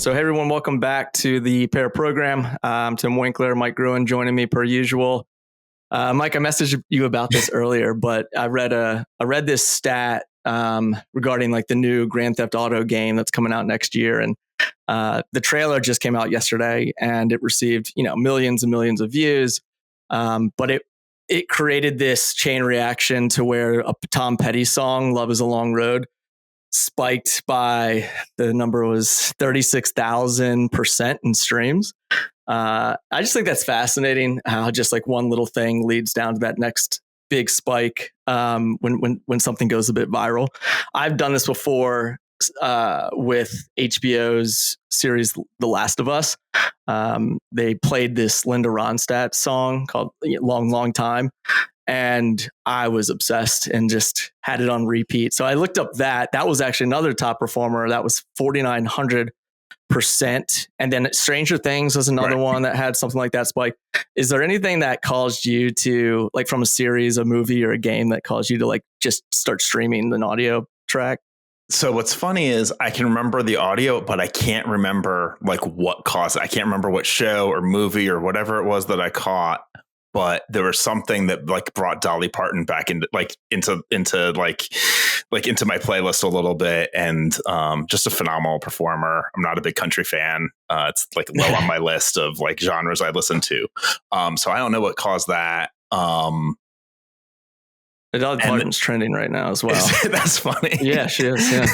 So, hey everyone, welcome back to the Pair Program. Tim Winkler, Mike Gruen joining me per usual. Mike, I messaged you about this earlier, but I read this stat regarding like the new Grand Theft Auto game that's coming out next year, and the trailer just came out yesterday, and it received millions and millions of views, but it created this chain reaction to where a Tom Petty song, "Love Is a Long Road," spiked by, the number was 36,000% in streams. I just think that's fascinating how just like one little thing leads down to that next big spike when something goes a bit viral. I've done this before with HBO's series The Last of Us. They played this Linda Ronstadt song called Long Time, and I was obsessed and just had it on repeat. So I looked up that was actually another top performer. That was 4,900%. And then Stranger Things was another one that had something like that spike. Is there anything that caused you to, like, from a series, a movie, or a game, that caused you to like just start streaming an audio track? So what's funny is I can remember the audio, but I can't remember like what caused it. I can't remember what show or movie or whatever it was that I caught. But there was something that like brought Dolly Parton back into my playlist a little bit, and just a phenomenal performer. I'm not a big country fan. It's like low on my list of like genres I listen to. So I don't know what caused that. Dolly Parton's trending right now as well. That's funny. Yeah, she is. Yeah,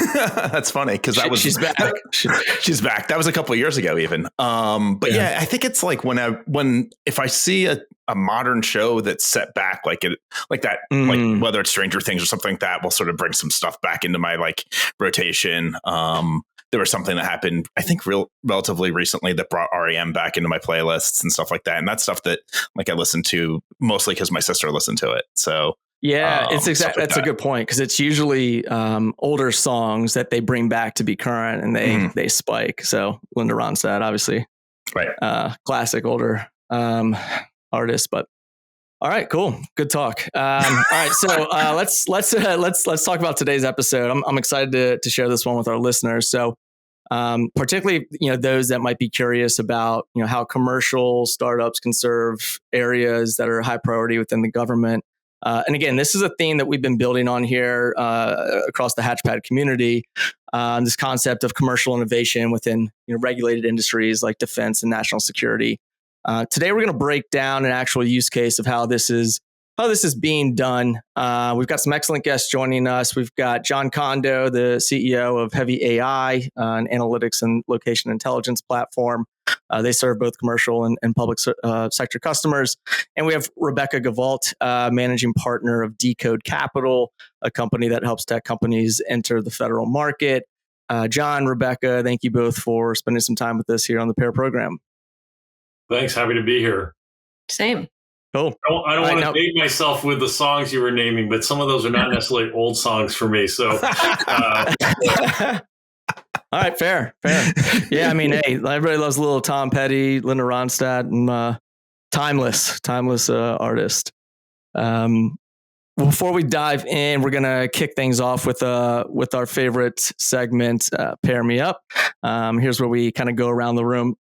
that's funny because she's back. She's back. That was a couple of years ago, even. But yeah, I think it's like if I see a modern show that's set back like that, like whether it's Stranger Things or something like that, will sort of bring some stuff back into my like rotation. There was something that happened, I think, relatively recently that brought REM back into my playlists and stuff like that. And that's stuff that like I listened to mostly because my sister listened to it. So. Yeah, it's exactly. That's a good point, because it's usually older songs that they bring back to be current, and they spike. So Linda Ronstadt, obviously, right? Classic older artist. But all right, cool, good talk. All right, so let's talk about today's episode. I'm excited to share this one with our listeners. So particularly those that might be curious about how commercial startups can serve areas that are high priority within the government. And again, this is a theme that we've been building on here across the Hatchpad community. This concept of commercial innovation within regulated industries like defense and national security. Today, we're going to break down an actual use case of how this is being done. We've got some excellent guests joining us. We've got Jon Kondo, the CEO of HEAVY.AI, an analytics and location intelligence platform. They serve both commercial and public sector customers. And we have Rebecca Gevalt, managing partner of Dcode Capital, a company that helps tech companies enter the federal market. Jon, Rebecca, thank you both for spending some time with us here on the Pair Program. Thanks. Happy to be here. Same. Cool. I don't want to date myself with the songs you were naming, but some of those are not necessarily old songs for me. So, all right, fair. Yeah, I mean, hey, everybody loves a little Tom Petty, Linda Ronstadt, and timeless artist. Before we dive in, we're gonna kick things off with our favorite segment, Pair Me Up. Here's where we kind of go around the room.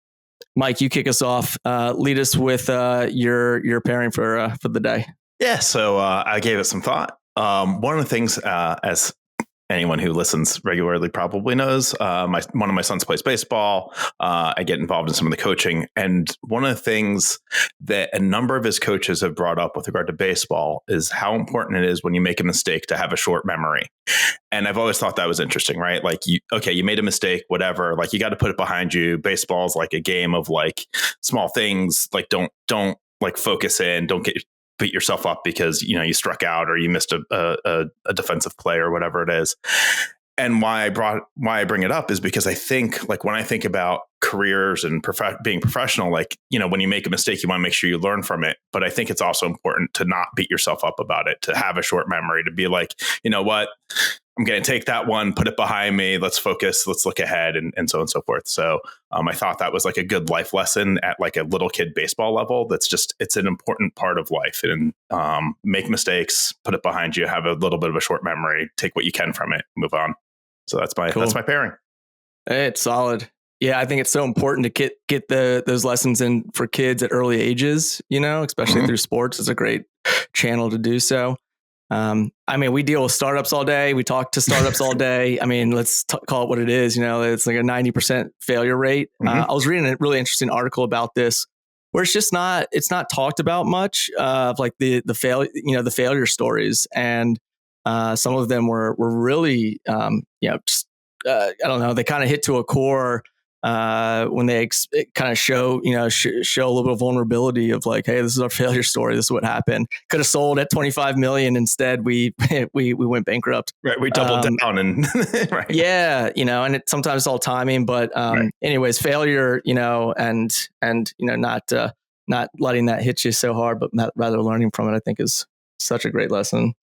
Mike, you kick us off. Lead us with your pairing for the day. Yeah, so I gave it some thought. One of the things, as anyone who listens regularly probably knows, one of my sons plays baseball. I get involved in some of the coaching. And one of the things that a number of his coaches have brought up with regard to baseball is how important it is when you make a mistake to have a short memory. And I've always thought that was interesting, right? Like, you made a mistake, whatever, like you got to put it behind you. Baseball is like a game of like small things, like don't like focus in, don't beat yourself up because, you struck out or you missed a defensive play or whatever it is. And why I bring it up is because I think, like, when I think about careers and being professional, like, when you make a mistake, you want to make sure you learn from it. But I think it's also important to not beat yourself up about it, to have a short memory, to be like, you know what, I'm going to take that one, put it behind me. Let's focus. Let's look ahead, and so on and so forth. So I thought that was like a good life lesson at like a little kid baseball level. It's an important part of life. And make mistakes, put it behind you, have a little bit of a short memory, take what you can from it, move on. So that's my pairing. Hey, it's solid. Yeah, I think it's so important to get those lessons in for kids at early ages, especially through sports. It's a great channel to do so. We deal with startups all day. We talk to startups all day. Let's call it what it is. It's like a 90% failure rate. I was reading a really interesting article about this, where it's not talked about much of like the failure stories, and some of them were really I don't know, they kind of hit to a core when they kind of show a little bit of vulnerability of like, hey, this is our failure story. This is what happened. Could have sold at 25 million. Instead, we went bankrupt. Right. We doubled down and right. Yeah. And sometimes it's all timing, but anyways, failure, and not letting that hit you so hard, but rather learning from it, I think is such a great lesson.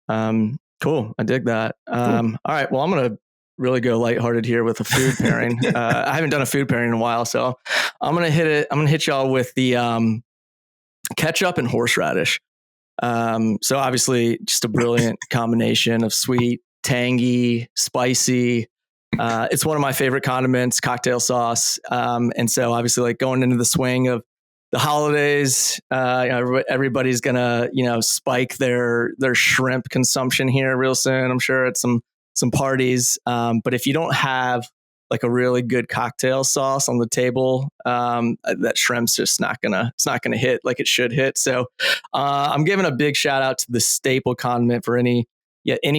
Cool. I dig that. All right. Well, I'm going to really go lighthearted here with a food pairing. I haven't done a food pairing in a while, so I'm gonna hit y'all with the ketchup and horseradish. So obviously, just a brilliant combination of sweet, tangy, spicy. It's one of my favorite condiments, cocktail sauce. And so obviously, like going into the swing of the holidays, everybody's gonna spike their shrimp consumption here real soon. I'm sure at some parties. But if you don't have like a really good cocktail sauce on the table, that shrimp's just not gonna hit like it should hit. So I'm giving a big shout out to the staple condiment for any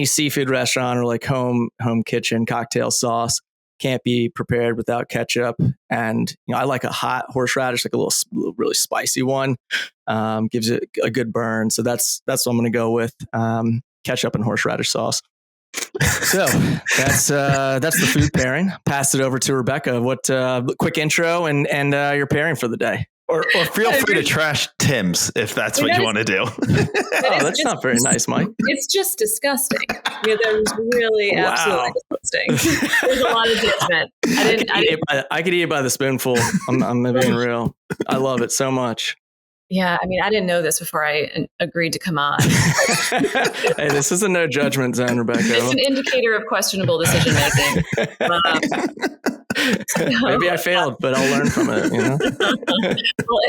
seafood restaurant or like home kitchen. Cocktail sauce can't be prepared without ketchup. And I like a hot horseradish, like a little really spicy one. Gives it a good burn. So that's what I'm gonna go with. Ketchup and horseradish sauce. So that's the food pairing. Pass it over to Rebecca. What quick intro and your pairing for the day. Or feel free to trash Tim's if that's what you want to do. That's not very nice, Mike. It's just disgusting. That was really absolutely disgusting. There's a lot of judgment. I could eat it by the spoonful. I'm being real. I love it so much. Yeah, I didn't know this before I agreed to come on. Hey, this is a no judgment zone, Rebecca. It's an indicator of questionable decision making. Maybe I failed, but I'll learn from it. Well,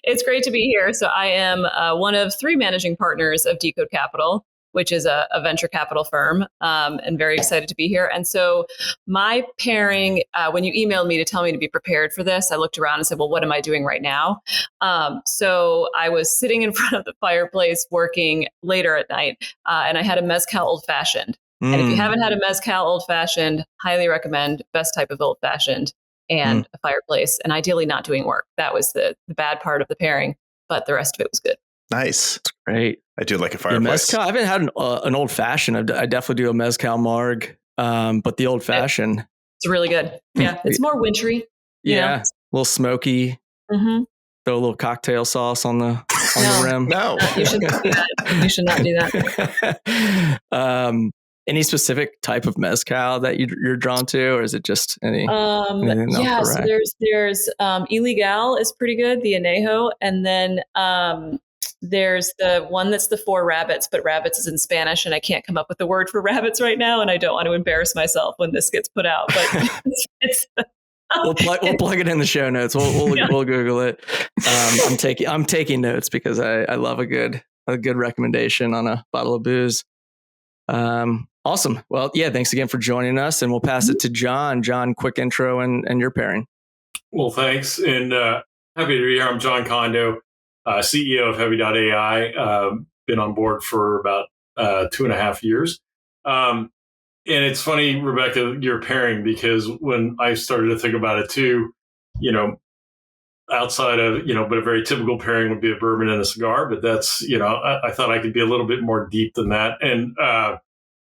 it's great to be here. So I am one of 3 managing partners of Dcode Capital, which is a venture capital firm, and very excited to be here. And so my pairing, when you emailed me to tell me to be prepared for this, I looked around and said, well, what am I doing right now? So I was sitting in front of the fireplace working later at night, and I had a mezcal old fashioned. And if you haven't had a mezcal old fashioned, highly recommend. Best type of old fashioned, and a fireplace, and ideally not doing work. That was the bad part of the pairing, but the rest of it was good. Nice. That's great. I do like a fireplace. I haven't had an old fashioned. I definitely do a mezcal marg, but the old fashioned. It's really good. Yeah. It's more wintry. Yeah. A little smoky. Mm-hmm. Throw a little cocktail sauce on the rim. No. You should not do that. You should not do that. Any specific type of mezcal that you're drawn to, or is it just any? Yeah, so there's Ilegal is pretty good, the Anejo, and then there's the one that's the 4 rabbits, but rabbits is in Spanish, and I can't come up with the word for rabbits right now, and I don't want to embarrass myself when this gets put out. But it's we'll plug it in the show notes. We'll Google it. I'm taking notes because I love a good recommendation on a bottle of booze. Awesome. Well, yeah, thanks again for joining us, and we'll pass it to Jon. Jon, quick intro and your pairing. Well, thanks. And happy to be here. I'm Jon Kondo, CEO of HEAVY.AI. Been on board for about 2.5 years. And it's funny, Rebecca, your pairing, because when I started to think about it too, outside of, but a very typical pairing would be a bourbon and a cigar. But that's, I thought I could be a little bit more deep than that. And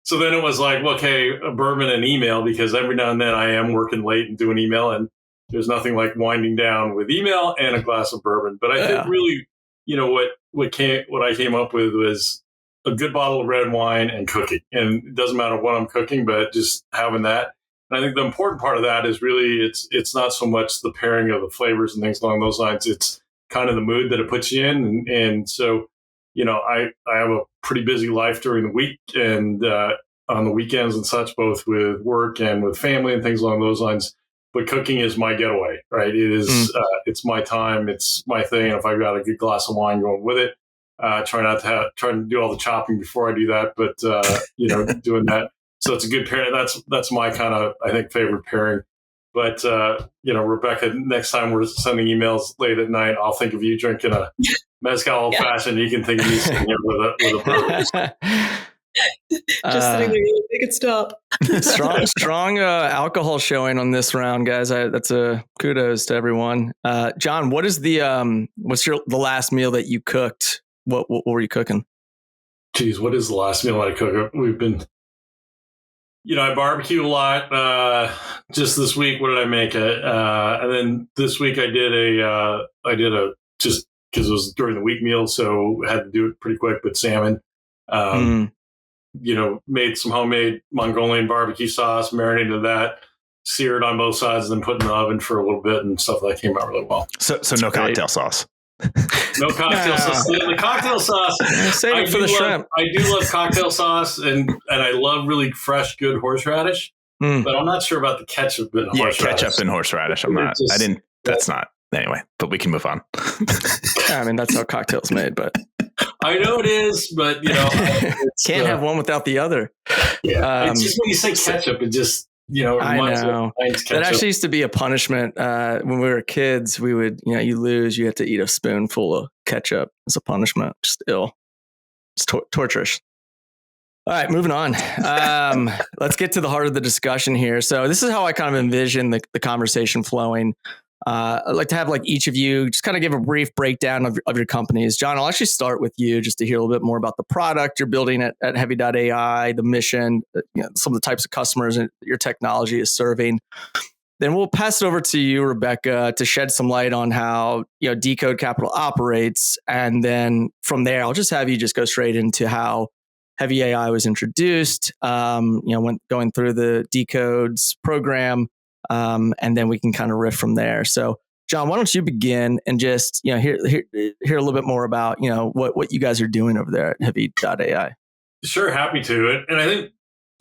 so then it was like, well, okay, a bourbon and email, because every now and then I am working late and doing email, and there's nothing like winding down with email and a glass of bourbon. But I think really, what I came up with was a good bottle of red wine and cooking. And it doesn't matter what I'm cooking, but just having that. And I think the important part of that is really, it's not so much the pairing of the flavors and things along those lines. It's kind of the mood that it puts you in. And so, I have a pretty busy life during the week and on the weekends and such, both with work and with family and things along those lines. but cooking is my getaway, right? It is, it's my time. It's my thing. And if I've got a good glass of wine going with it, try to do all the chopping before I do that, but, doing that. So it's a good pairing. That's my kind of, I think, favorite pairing. But, Rebecca, next time we're sending emails late at night, I'll think of you drinking a mezcal old fashioned. You can think of me sitting here with a bourbon. Just sitting there, they could stop. strong alcohol showing on this round, guys. That's a kudos to everyone. Jon, what is the last meal that you cooked? What were you cooking? Geez, what is the last meal I cook? We've been, I barbecue a lot. Just this week, what did I make? And then this week I did just because it was during the week meal, so I had to do it pretty quick. But salmon, made some homemade Mongolian barbecue sauce, marinated that, seared on both sides, and then put in the oven for a little bit and stuff. That came out really well. So no cocktail sauce. No cocktail sauce. The cocktail sauce. Save it for the shrimp. I do love cocktail sauce, and I love really fresh, good horseradish. But I'm not sure about the ketchup and horseradish. Yeah, ketchup and horseradish. That's not. Anyway, but we can move on. I mean, that's how cocktails made, but I know it is, but can't have one without the other. Yeah, it's just when you say ketchup, it just I know that actually used to be a punishment when we were kids. We would, you lose, you had to eat a spoonful of ketchup as a punishment. Just ill. It's torturous. All right, moving on. Let's get to the heart of the discussion here. So this is how I kind of envision the conversation flowing. I'd like to have each of you just kind of give a brief breakdown of your companies. Jon, I'll actually start with you just to hear a little bit more about the product you're building at HEAVY.AI, the mission, some of the types of customers that your technology is serving. Then we'll pass it over to you, Rebecca, to shed some light on how Dcode Capital operates. And then from there, I'll just have you just go straight into how HEAVY.AI was introduced, going through the Dcode's program. And then we can kind of riff from there. So, Jon, why don't you begin and just hear a little bit more about what you guys are doing over there at HEAVY.AI. Sure, happy to. And I think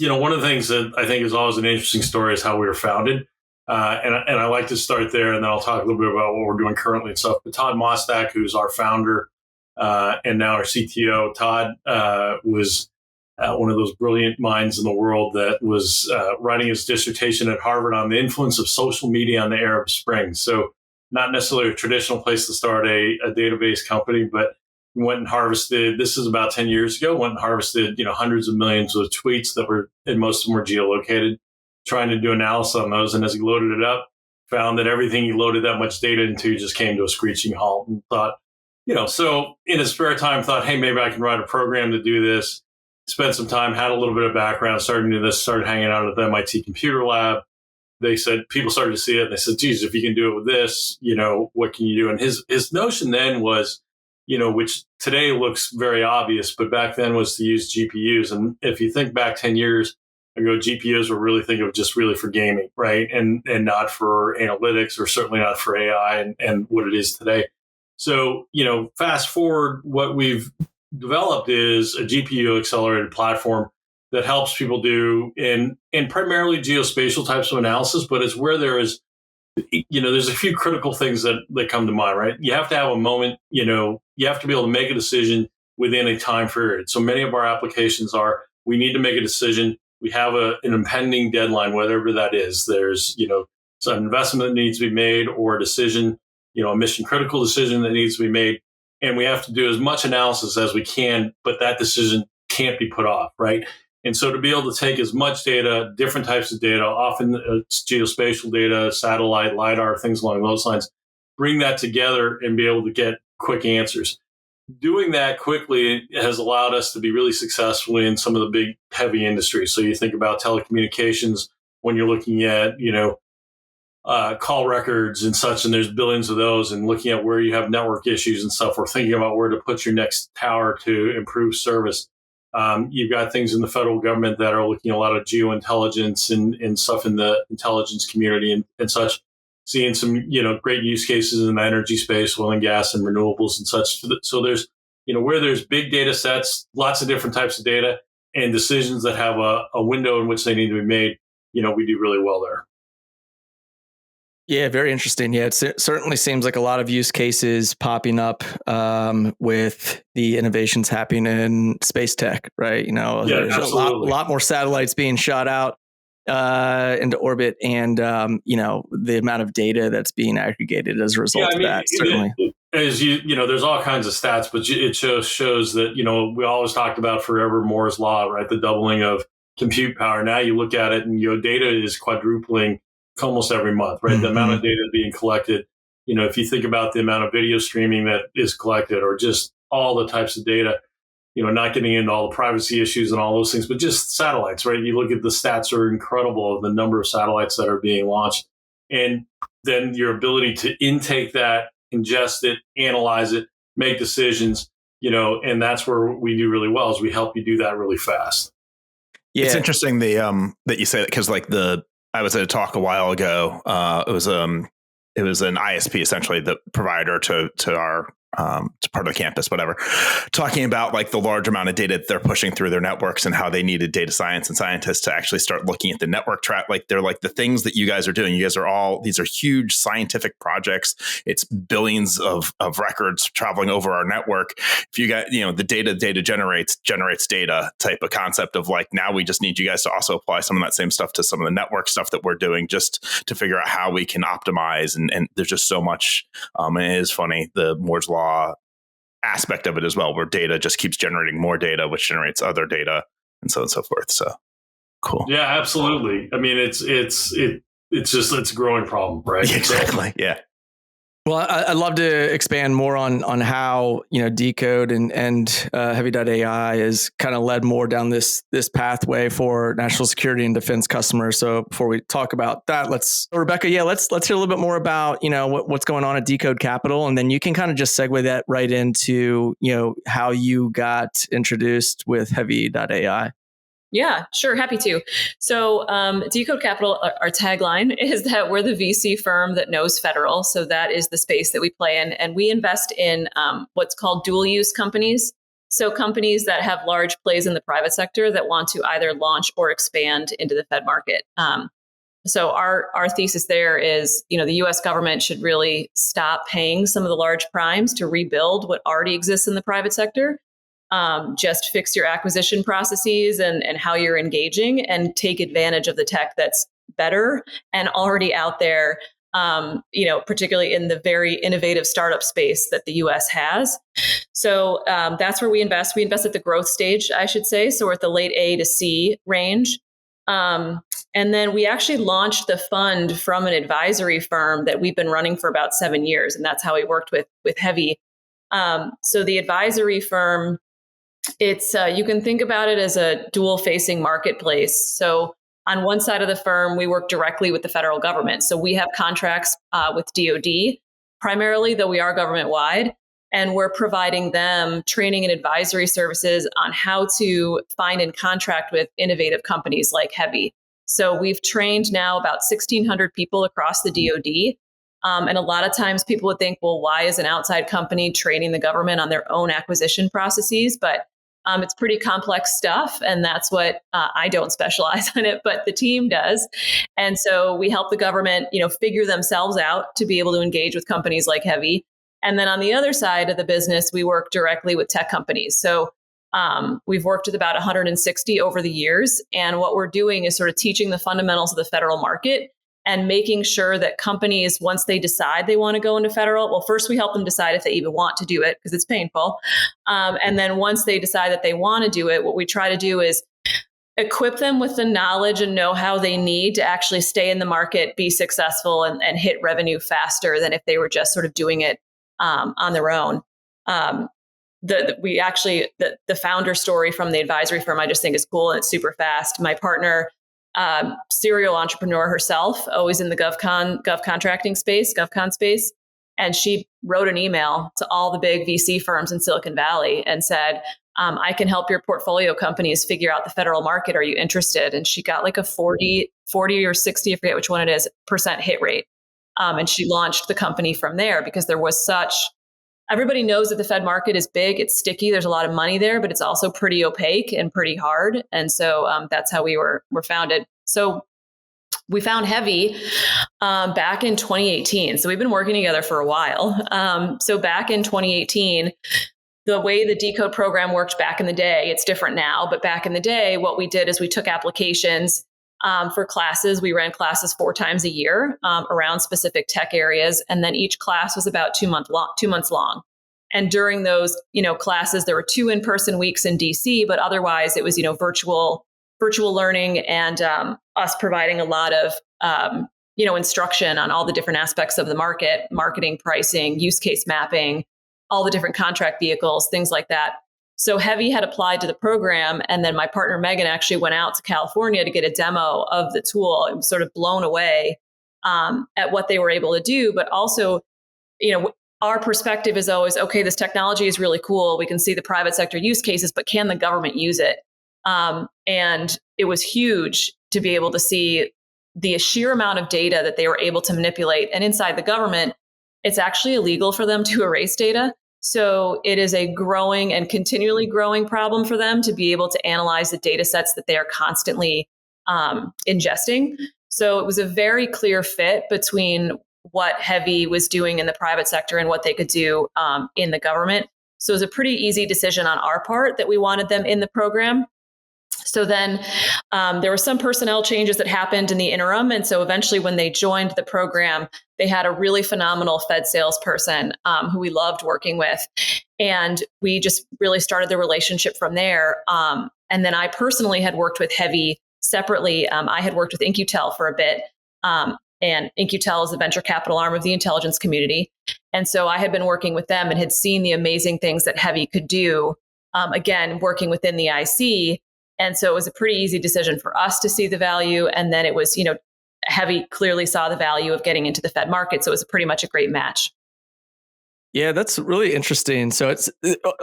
one of the things that I think is always an interesting story is how we were founded. And I like to start there, and then I'll talk a little bit about what we're doing currently and stuff. But Todd Mostak, who's our founder and now our CTO, Todd was one of those brilliant minds in the world that was writing his dissertation at Harvard on the influence of social media on the Arab Spring. So not necessarily a traditional place to start a database company, but went and harvested, this is about 10 years ago, went and harvested hundreds of millions of tweets that were, and most of them were geolocated, trying to do analysis on those. And as he loaded it up, found that everything he loaded that much data into just came to a screeching halt, and thought, so in his spare time thought, hey, maybe I can write a program to do this. Spent some time, had a little bit of background, started to do this, started hanging out at the MIT Computer Lab. They said, people started to see it, and they said, geez, if you can do it with this, what can you do? And his notion then was, which today looks very obvious, but back then was to use GPUs. And if you think back 10 years ago, GPUs were really think of just really for gaming, right? And not for analytics, or certainly not for AI and what it is today. So, fast forward, what we've developed is a GPU accelerated platform that helps people do in primarily geospatial types of analysis, but it's where there is, there's a few critical things that come to mind, right? You have to have a moment, you have to be able to make a decision within a time period. So many of our applications we need to make a decision. We have an impending deadline, whatever that is. There's, some investment that needs to be made, or a decision, a mission critical decision that needs to be made. And we have to do as much analysis as we can, but that decision can't be put off, right? And so to be able to take as much data, different types of data, often it's geospatial data, satellite, LiDAR, things along those lines, bring that together and be able to get quick answers. Doing that quickly has allowed us to be really successful in some of the big heavy industries. So you think about telecommunications when you're looking at, call records and such, and there's billions of those, and looking at where you have network issues and stuff, or thinking about where to put your next tower to improve service. You've got things in the federal government that are looking at a lot of geointelligence and stuff in the intelligence community and such, seeing some, great use cases in the energy space, oil and gas and renewables and such. So there's, where there's big data sets, lots of different types of data, and decisions that have a window in which they need to be made, we do really well there. Yeah, very interesting. Yeah, it certainly seems like a lot of use cases popping up with the innovations happening in space tech, right? There's absolutely. a lot more satellites being shot out into orbit, and the amount of data that's being aggregated as a result of that. Certainly, as there's all kinds of stats, but it shows that we always talked about forever Moore's law, right? The doubling of compute power. Now you look at it, and data is quadrupling almost every month, right? Mm-hmm. The amount of data being collected. If you think about the amount of video streaming that is collected, or just all the types of data. Not getting into all the privacy issues and all those things, but just satellites, right? You look at the stats are incredible of the number of satellites that are being launched. And then your ability to intake that, ingest it, analyze it, make decisions, and that's where we do really well, is we help you do that really fast. Yeah. It's interesting that you say that, because I was at a talk a while ago. It was an ISP, essentially the provider to our to part of the campus, whatever, talking about like the large amount of data that they're pushing through their networks and how they needed data science and scientists to actually start looking at the network track. Like they're like, the things that you guys are doing, these are huge scientific projects. It's billions of records traveling over our network. If you got, the data generates data type of concept of like, now we just need you guys to also apply some of that same stuff to some of the network stuff that we're doing, just to figure out how we can optimize. And there's just so much. And it is funny, the Moore's law aspect of it as well, where data just keeps generating more data, which generates other data, and so on and so forth. So cool. Yeah, absolutely. I mean, it's a growing problem, right? Yeah, exactly. Yeah. Well, I'd love to expand more on how Dcode and HEAVY.AI has kind of led more down this pathway for national security and defense customers. So before we talk about that, Rebecca, let's hear a little bit more about what's going on at Dcode Capital, and then you can kind of just segue that right into how you got introduced with HEAVY.AI. Yeah, sure. Happy to. So Dcode Capital, our tagline is that we're the VC firm that knows federal. So that is the space that we play in. And we invest in what's called dual use companies. So companies that have large plays in the private sector that want to either launch or expand into the Fed market. So our thesis there is, the US government should really stop paying some of the large primes to rebuild what already exists in the private sector. Just fix your acquisition processes and how you're engaging, and take advantage of the tech that's better and already out there, particularly in the very innovative startup space that the US has. So that's where we invest. We invest at the growth stage, I should say. So we're at the late A to C range. And then we actually launched the fund from an advisory firm that we've been running for about 7 years. And that's how we worked with Heavy. So the advisory firm, it's you can think about it as a dual facing marketplace. So on one side of the firm, we work directly with the federal government. So we have contracts with DoD primarily, though we are government wide, and we're providing them training and advisory services on how to find and contract with innovative companies like Heavy. So we've trained now about 1,600 people across the DoD. And a lot of times people would think, well, why is an outside company training the government on their own acquisition processes? But it's pretty complex stuff. And that's what I don't specialize in it, but the team does. And so we help the government, figure themselves out to be able to engage with companies like Heavy. And then on the other side of the business, we work directly with tech companies. So we've worked with about 160 over the years. And what we're doing is sort of teaching the fundamentals of the federal market and making sure that companies, once they decide they want to go into federal, well, first we help them decide if they even want to do it, because it's painful. And then once they decide that they want to do it, what we try to do is equip them with the knowledge and know-how they need to actually stay in the market, be successful, and hit revenue faster than if they were just sort of doing it on their own. The founder story from the advisory firm, I just think is cool, and it's super fast. My partner, serial entrepreneur herself, always in the gov contracting space, GovCon space. And she wrote an email to all the big VC firms in Silicon Valley and said, I can help your portfolio companies figure out the federal market. Are you interested? And she got like a 40 or 60, I forget which one it is, % hit rate. And she launched the company from there, because there was everybody knows that the Fed market is big, it's sticky, there's a lot of money there, but it's also pretty opaque and pretty hard. And so that's how we were founded. So we found Heavy back in 2018. So we've been working together for a while. So back in 2018, the way the Dcode program worked back in the day, it's different now, but back in the day, what we did is we took applications for classes. We ran classes 4 times a year around specific tech areas. And then each class was about 2 months long. And during those, classes, there were 2 in-person weeks in DC, but otherwise it was, virtual learning and us providing a lot of, instruction on all the different aspects of the market, marketing, pricing, use case mapping, all the different contract vehicles, things like that. So Heavy had applied to the program. And then my partner, Megan, actually went out to California to get a demo of the tool. I was sort of blown away at what they were able to do. But also, our perspective is always, okay, this technology is really cool. We can see the private sector use cases, but can the government use it? And it was huge to be able to see the sheer amount of data that they were able to manipulate. And inside the government, it's actually illegal for them to erase data. So it is a growing and continually growing problem for them to be able to analyze the data sets that they are constantly ingesting. So it was a very clear fit between what Heavy was doing in the private sector and what they could do in the government. So it was a pretty easy decision on our part that we wanted them in the program. So then there were some personnel changes that happened in the interim. And so eventually when they joined the program, they had a really phenomenal Fed salesperson who we loved working with. And we just really started the relationship from there. And then I personally had worked with Heavy separately. I had worked with In-Q-Tel for a bit. And In-Q-Tel is the venture capital arm of the intelligence community. And so I had been working with them and had seen the amazing things that Heavy could do, again, working within the IC. And so it was a pretty easy decision for us to see the value. And then it was, Heavy clearly saw the value of getting into the Fed market. So it was pretty much a great match. Yeah, that's really interesting. So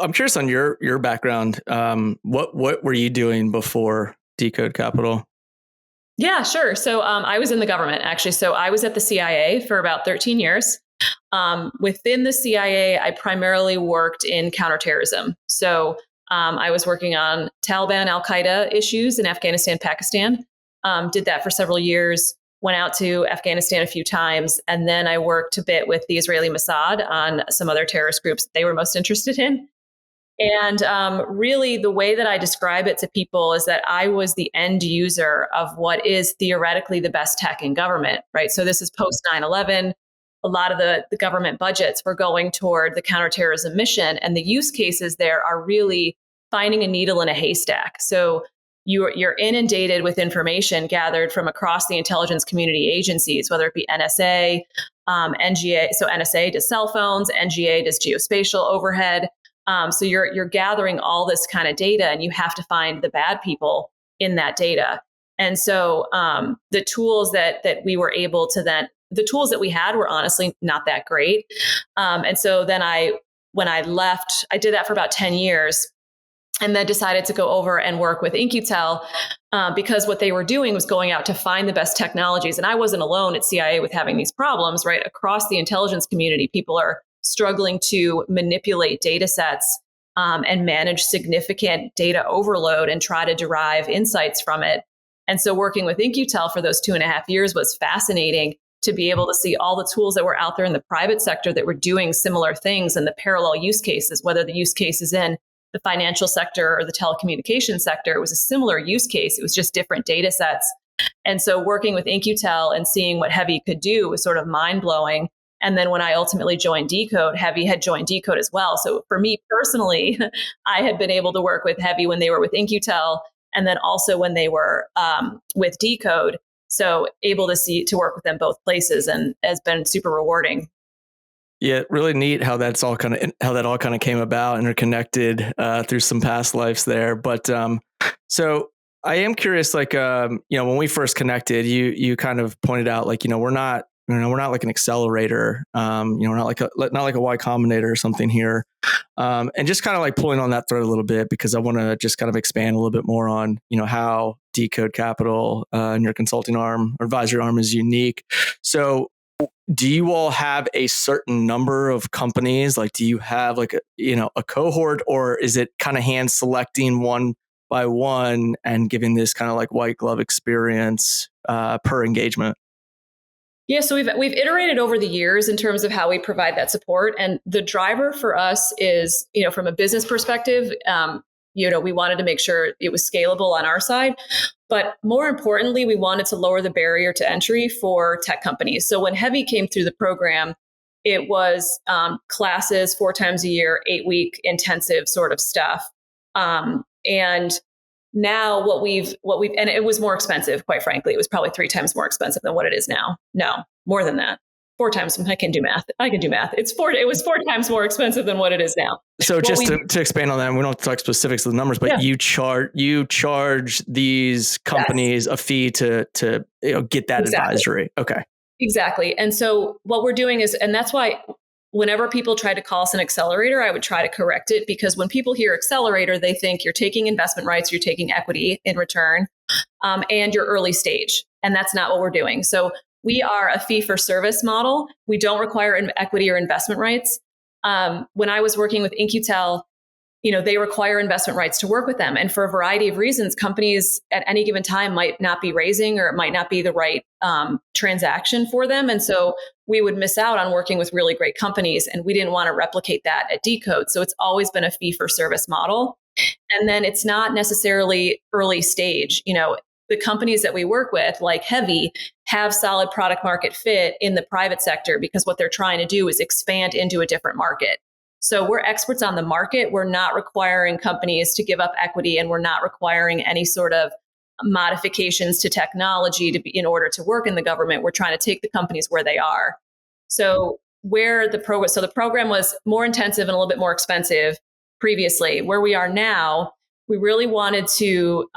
I'm curious on your background. What were you doing before Dcode Capital? Yeah, sure. So I was in the government, actually. So I was at the CIA for about 13 years. Within the CIA, I primarily worked in counterterrorism. So I was working on Taliban, Al-Qaeda issues in Afghanistan, Pakistan. Did that for several years, went out to Afghanistan a few times. And then I worked a bit with the Israeli Mossad on some other terrorist groups that they were most interested in. And really, the way that I describe it to people is that I was the end user of what is theoretically the best tech in government, right? So this is post 9/11. A lot of the government budgets were going toward the counterterrorism mission. And the use cases there are really finding a needle in a haystack. So you're inundated with information gathered from across the intelligence community agencies, whether it be NSA, NGA. So NSA does cell phones, NGA does geospatial overhead. So you're gathering all this kind of data, and you have to find the bad people in that data. And so the tools that we were able to the tools that we had were honestly not that great. And so then when I left, I did that for about 10 years and then decided to go over and work with In-Q-Tel because what they were doing was going out to find the best technologies. And I wasn't alone at CIA with having these problems, right? Across the intelligence community, people are struggling to manipulate data sets and manage significant data overload and try to derive insights from it. And so working with In-Q-Tel for those 2.5 years was fascinating to be able to see all the tools that were out there in the private sector that were doing similar things and the parallel use cases, whether the use case is in the financial sector or the telecommunications sector. It was a similar use case. It was just different data sets. And so working with In-Q-Tel and seeing what Heavy could do was sort of mind-blowing. And then when I ultimately joined Dcode, Heavy had joined Dcode as well. So for me personally, I had been able to work with Heavy when they were with In-Q-Tel, and then also when they were with Dcode. So able to work with them both places, and has been super rewarding. Yeah, really neat how that all kind of came about, interconnected through some past lives there. But so I am curious, like when we first connected, you kind of pointed out like we're not like an accelerator, we're not like a Y Combinator or something here, and just kind of like pulling on that thread a little bit because I want to just kind of expand a little bit more on how Dcode Capital and your consulting arm or advisory arm is unique. So do you all have a certain number of companies? Like, do you have like a cohort, or is it kind of hand selecting one by one and giving this kind of like white glove experience per engagement? Yeah, so we've iterated over the years in terms of how we provide that support, and the driver for us is, from a business perspective, we wanted to make sure it was scalable on our side, but more importantly, we wanted to lower the barrier to entry for tech companies. So when Heavy came through the program, it was classes 4 times a year, 8-week intensive sort of stuff, and now what we've and it was more expensive, quite frankly. It was probably 3 times more expensive than what it is now. No, more than that. 4 times. I can do math. It was 4 times more expensive than what it is now. So just to expand on that, we don't have to talk specifics of the numbers, but you charge these companies a fee to get that advisory. Okay. Exactly. And so what we're doing is, and that's why whenever people try to call us an accelerator, I would try to correct it, because when people hear accelerator, they think you're taking investment rights, you're taking equity in return, and you're early stage. And that's not what we're doing. So we are a fee for service model. We don't require equity or investment rights. When I was working with In-Q-Tel, they require investment rights to work with them. And for a variety of reasons, companies at any given time might not be raising, or it might not be the right transaction for them. And so we would miss out on working with really great companies. And we didn't want to replicate that at Dcode. So it's always been a fee for service model. And then it's not necessarily early stage. The companies that we work with, like Heavy, have solid product market fit in the private sector, because what they're trying to do is expand into a different market. So we're experts on the market. We're not requiring companies to give up equity, and we're not requiring any sort of modifications to technology in order to work in the government. We're trying to take the companies where they are. So the program was more intensive and a little bit more expensive previously. Where we are now, we really wanted to,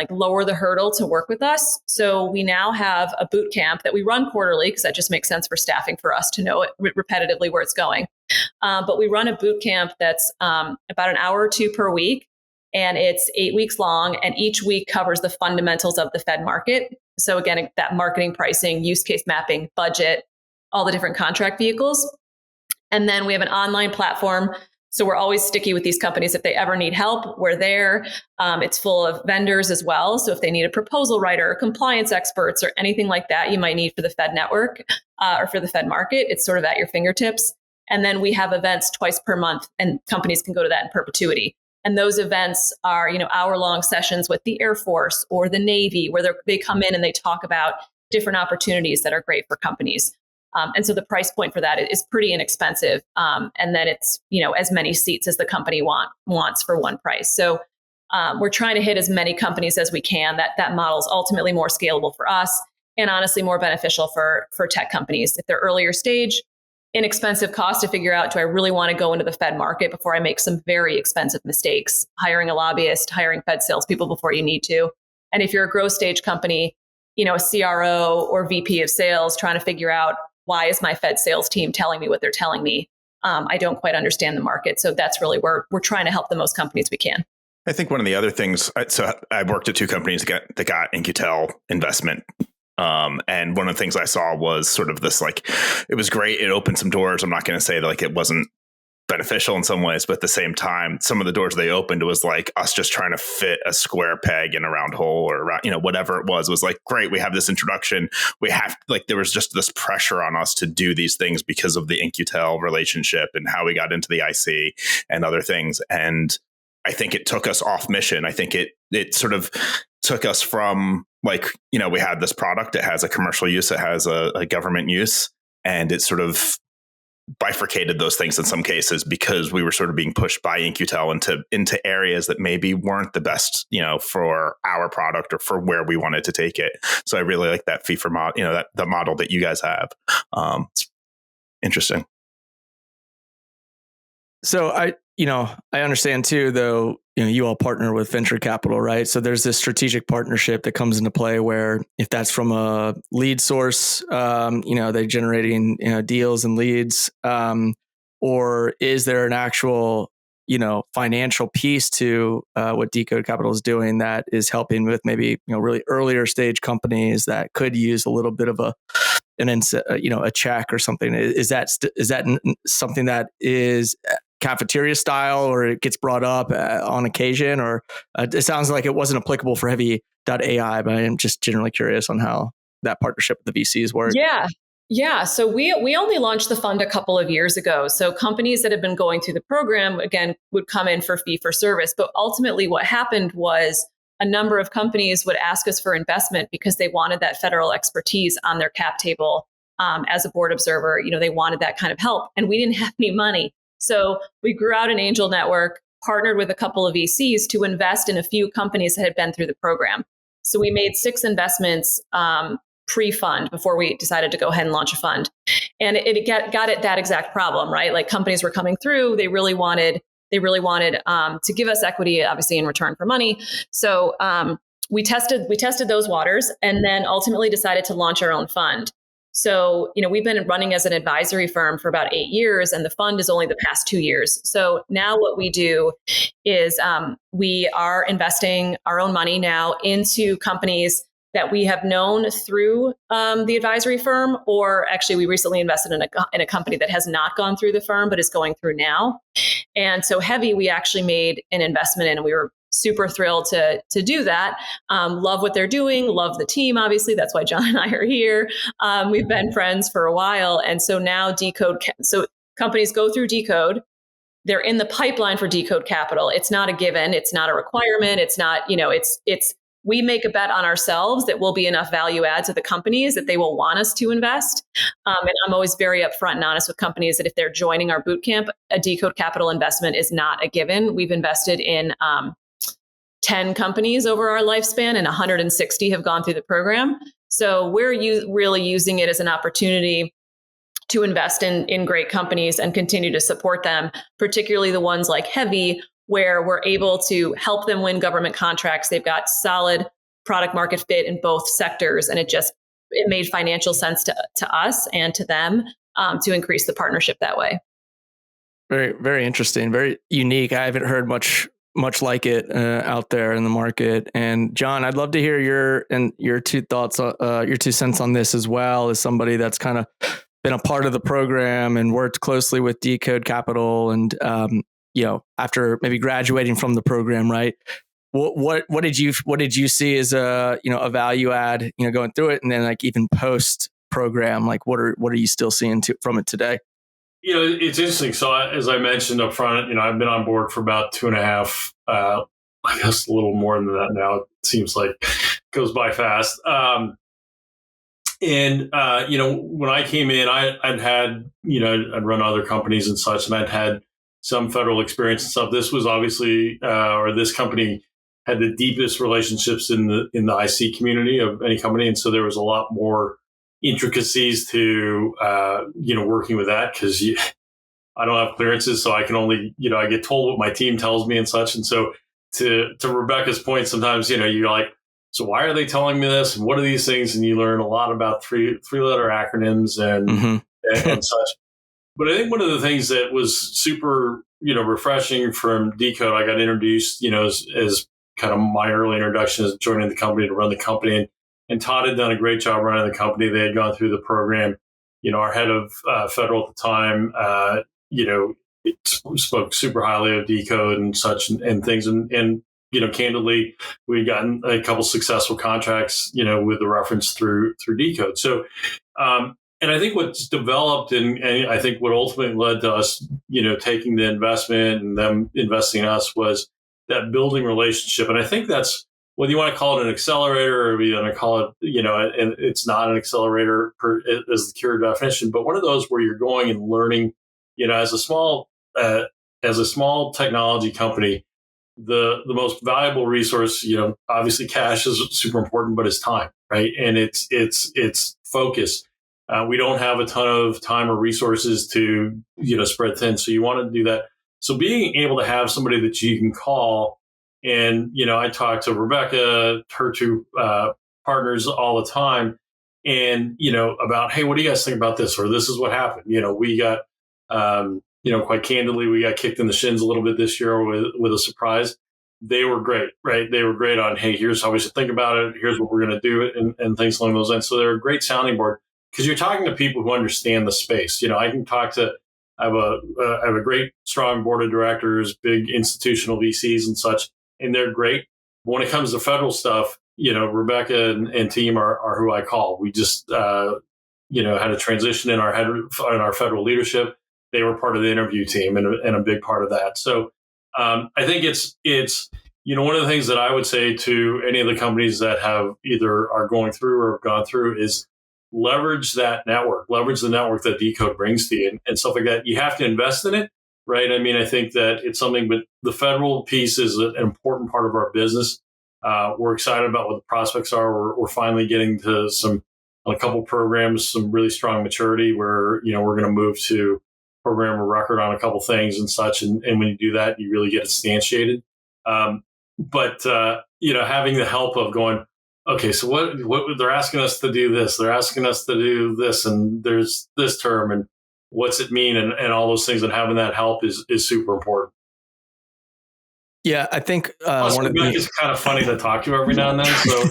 lower the hurdle to work with us. So we now have a boot camp that we run quarterly, because that just makes sense for staffing for us to know it repetitively where it's going. But we run a boot camp that's about an hour or 2 per week, and it's 8 weeks long, and each week covers the fundamentals of the Fed market. So again, that marketing, pricing, use case mapping, budget, all the different contract vehicles. And then we have an online platform. So we're always sticky with these companies. If they ever need help, we're there. It's full of vendors as well. So if they need a proposal writer, or compliance experts, or anything like that you might need for the Fed network or for the Fed market, it's sort of at your fingertips. And then we have events twice per month, and companies can go to that in perpetuity. And those events are, hour-long sessions with the Air Force or the Navy, where they come in and they talk about different opportunities that are great for companies. And so the price point for that is pretty inexpensive. And then it's, as many seats as the company wants for one price. So we're trying to hit as many companies as we can. That model is ultimately more scalable for us, and honestly more beneficial for tech companies. If they're earlier stage, inexpensive cost to figure out, do I really want to go into the Fed market before I make some very expensive mistakes, hiring a lobbyist, hiring Fed salespeople before you need to. And if you're a growth stage company, a CRO or VP of sales trying to figure out, why is my Fed sales team telling me what they're telling me? I don't quite understand the market. So that's really where we're trying to help the most companies we can. I think one of the other things, so I worked at 2 companies that got In-Q-Tel investment. And one of the things I saw was sort of this, it was great. It opened some doors. I'm not going to say that it wasn't beneficial in some ways, but at the same time, some of the doors they opened, it was like us just trying to fit a square peg in a round hole, or whatever it was great. We have this introduction. We have there was just this pressure on us to do these things because of the In-Q-Tel relationship and how we got into the IC and other things. And I think it took us off mission. I think it sort of took us from we had this product. It has a commercial use. It has a government use, and it sort of bifurcated those things in some cases, because we were sort of being pushed by In-Q-Tel into areas that maybe weren't the best, for our product or for where we wanted to take it. So I really like that fee for model, the model that you guys have. It's interesting. So I understand too, though, you all partner with venture capital, right? So there's this strategic partnership that comes into play where if that's from a lead source, they're generating, deals and leads, or is there an actual, financial piece to what Dcode Capital is doing that is helping with maybe, really earlier stage companies that could use a little bit of a check or something? Is that something that is cafeteria style, or it gets brought up on occasion, or it sounds like it wasn't applicable for Heavy.AI, but I am just generally curious on how that partnership with the VCs work. Yeah. So we only launched the fund a couple of years ago. So companies that have been going through the program, again, would come in for fee for service. But ultimately what happened was a number of companies would ask us for investment because they wanted that federal expertise on their cap table. As a board observer, they wanted that kind of help, and we didn't have any money. So we grew out an angel network, partnered with a couple of VCs to invest in a few companies that had been through the program. So we made 6 investments pre-fund before we decided to go ahead and launch a fund. And it got at that exact problem, right? Like companies were coming through, they really wanted to give us equity, obviously in return for money. So we tested those waters, and then ultimately decided to launch our own fund. So, we've been running as an advisory firm for about 8 years, and the fund is only the past 2 years. So now what we do is we are investing our own money now into companies that we have known through the advisory firm, or actually we recently invested in a company that has not gone through the firm, but is going through now. And so Heavy, we actually made an investment in, and we were super thrilled to do that. Love what they're doing. Love the team. Obviously, that's why Jon and I are here. We've been friends for a while, and so now Dcode. So companies go through Dcode. They're in the pipeline for Dcode Capital. It's not a given. It's not a requirement. It's not. It's. We make a bet on ourselves that will be enough value add to the companies that they will want us to invest. And I'm always very upfront and honest with companies that if they're joining our boot camp, a Dcode Capital investment is not a given. We've invested in 10 companies over our lifespan, and 160 have gone through the program. So we're really using it as an opportunity to invest in great companies and continue to support them, particularly the ones like Heavy, where we're able to help them win government contracts. They've got solid product market fit in both sectors, and it made financial sense to us and to them to increase the partnership that way. Very, very interesting, very unique. I haven't heard much like it out there in the market. And Jon, I'd love to hear your 2 thoughts, your 2 cents on this as well, as somebody that's kind of been a part of the program and worked closely with Dcode Capital, and after maybe graduating from the program, right? What did you see as a value add, going through it, and then like even post program, like what are you still seeing from it today? It's interesting. So as I mentioned up front, I've been on board for about 2.5, I guess a little more than that now. It seems like it goes by fast. When I came in, I'd run other companies and such, and I'd had some federal experience and stuff. This was obviously, this company had the deepest relationships in the IC community of any company. And so there was a lot more intricacies to, working with that, because I don't have clearances, so I can only, I get told what my team tells me and such. And so to Rebecca's point, sometimes, you're like, so why are they telling me this? And what are these things? And you learn a lot about three-letter acronyms and such. But I think one of the things that was super, refreshing from Dcode, I got introduced, as kind of my early introduction as joining the company to run the company. And Todd had done a great job running the company. They had gone through the program. Our head of federal at the time, spoke super highly of Dcode and such and things. And candidly, we'd gotten a couple successful contracts, with the reference through Dcode. So, and I think what's developed and I think what ultimately led to us, taking the investment and them investing in us was that building relationship. And I think that's, whether you want to call it an accelerator or you want to call it, and it's not an accelerator as the pure definition, but one of those where you're going and learning, as a small technology company, the most valuable resource, obviously cash is super important, but it's time, right? And it's focus. We don't have a ton of time or resources to, spread thin. So you want to do that. So being able to have somebody that you can call, and, I talk to Rebecca, her 2 partners all the time, and, about, hey, what do you guys think about this? Or this is what happened. We got, quite candidly, we got kicked in the shins a little bit this year with a surprise. They were great, right? They were great on, hey, here's how we should think about it. Here's what we're going to do, and things along those lines. So they're a great sounding board, because you're talking to people who understand the space. I can talk to I have a great, strong board of directors, big institutional VCs and such, and they're great. But when it comes to federal stuff, Rebecca and team are who I call. We just had a transition in our federal leadership. They were part of the interview team and a big part of that. So I think it's one of the things that I would say to any of the companies that have either are going through or have gone through is leverage that network, leverage the network that Dcode brings to you and stuff like that. You have to invest in it, right? I mean, I think that it's something, but the federal piece is an important part of our business. We're excited about what the prospects are. We're finally getting to a couple programs, some really strong maturity where, we're going to move to program a record on a couple things and such. And when you do that, you really get instantiated. But having the help of going, okay, so what they're asking us to do this, they're asking us to do this, and there's this term, and what's it mean, and all those things, and having that help is super important. Yeah, I think it's kind of funny to talk to every now and then. So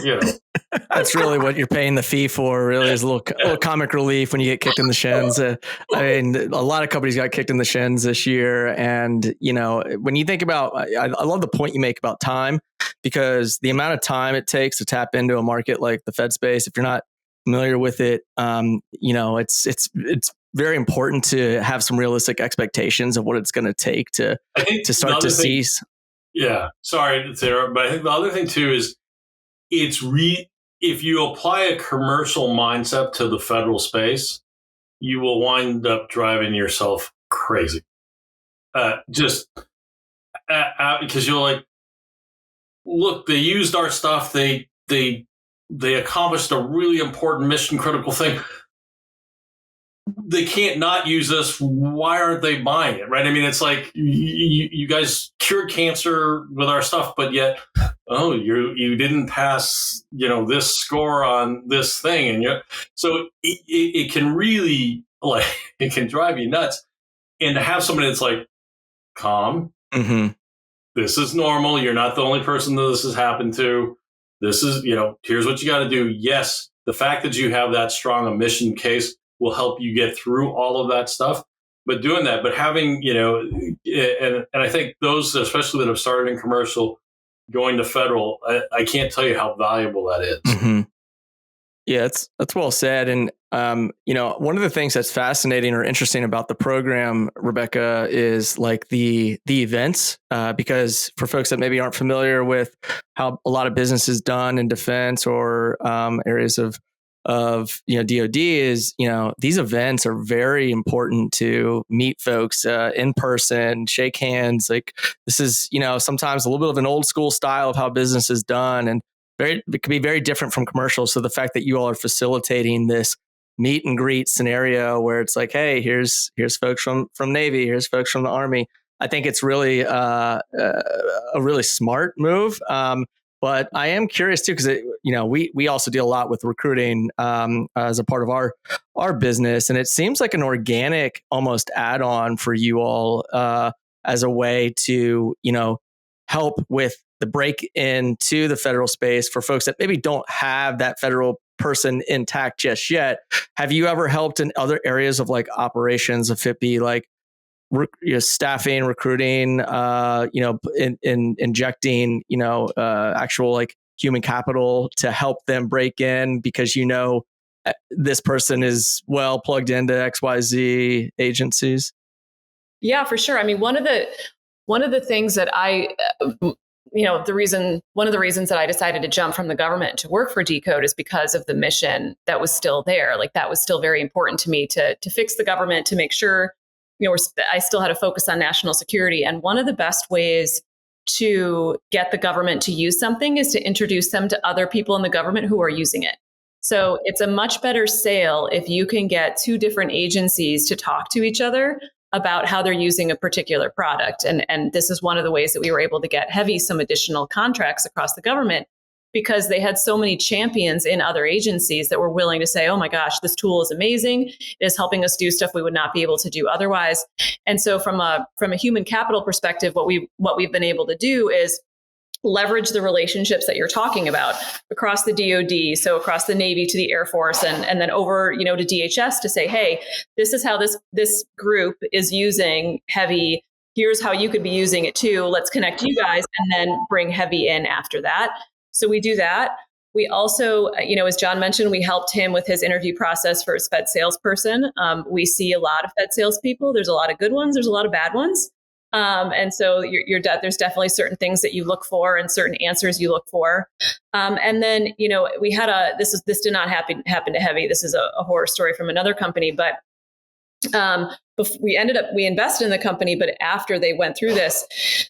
that's really what you're paying the fee for. Really, is a little comic relief when you get kicked in the shins. I mean, a lot of companies got kicked in the shins this year, and when you think about, I love the point you make about time, because the amount of time it takes to tap into a market like the Fed space, if you're not familiar with it, it's very important to have some realistic expectations of what it's going to take to start to see. Yeah, sorry to interrupt, but I think the other thing too is if you apply a commercial mindset to the federal space, you will wind up driving yourself crazy. Because you're like, look, they used our stuff. They accomplished a really important mission critical thing. They can't not use us. Why aren't they buying it? Right? I mean, it's like you guys cured cancer with our stuff, but yet, you didn't pass, this score on this thing, and so it can really it can drive you nuts. And to have somebody that's like, calm, this is normal. You're not the only person that this has happened to. This is, here's what you got to do. Yes, the fact that you have that strong a mission case will help you get through all of that stuff. But doing that, but having, and I think those, especially that have started in commercial, going to federal, I can't tell you how valuable that is. Mm-hmm. Yeah, that's well said. And, one of the things that's fascinating or interesting about the program, Rebecca, is like the events, because for folks that maybe aren't familiar with how a lot of business is done in defense or areas of DoD, is, these events are very important to meet folks in person, shake hands. Like this is, sometimes a little bit of an old school style of how business is done, and it can be very different from commercial. So the fact that you all are facilitating this meet and greet scenario where it's like, hey, here's folks from Navy, here's folks from the Army, I think it's really a really smart move. But I am curious too, because we also deal a lot with recruiting as a part of our business, and it seems like an organic almost add-on for you all as a way to help with the break into the federal space for folks that maybe don't have that federal person intact just yet. Have you ever helped in other areas of like operations of FIPE, like staffing, recruiting, injecting, actual like human capital to help them break in because this person is well plugged into XYZ agencies? Yeah, for sure. I mean, one of the things that one of the reasons that I decided to jump from the government to work for Dcode is because of the mission that was still there. Like that was still very important to me to fix the government, to make sure I still had a focus on national security. And one of the best ways to get the government to use something is to introduce them to other people in the government who are using it. So it's a much better sale if you can get two different agencies to talk to each other about how they're using a particular product. And this is one of the ways that we were able to get HEAVY some additional contracts across the government, because they had so many champions in other agencies that were willing to say, oh my gosh, this tool is amazing. It is helping us do stuff we would not be able to do otherwise. And so from a human capital perspective, what we've been able to do is leverage the relationships that you're talking about across the DoD, so across the Navy to the Air Force, and then over, to DHS to say, hey, this is how this group is using Heavy. Here's how you could be using it too. Let's connect you guys and then bring Heavy in after that. So we do that. We also, as Jon mentioned, we helped him with his interview process for his Fed salesperson. We see a lot of Fed salespeople. There's a lot of good ones. There's a lot of bad ones. And so there's definitely certain things that you look for and certain answers you look for. And then, we had this did not happen to Heavy. This is a horror story from another company, but we invested in the company, but after they went through this,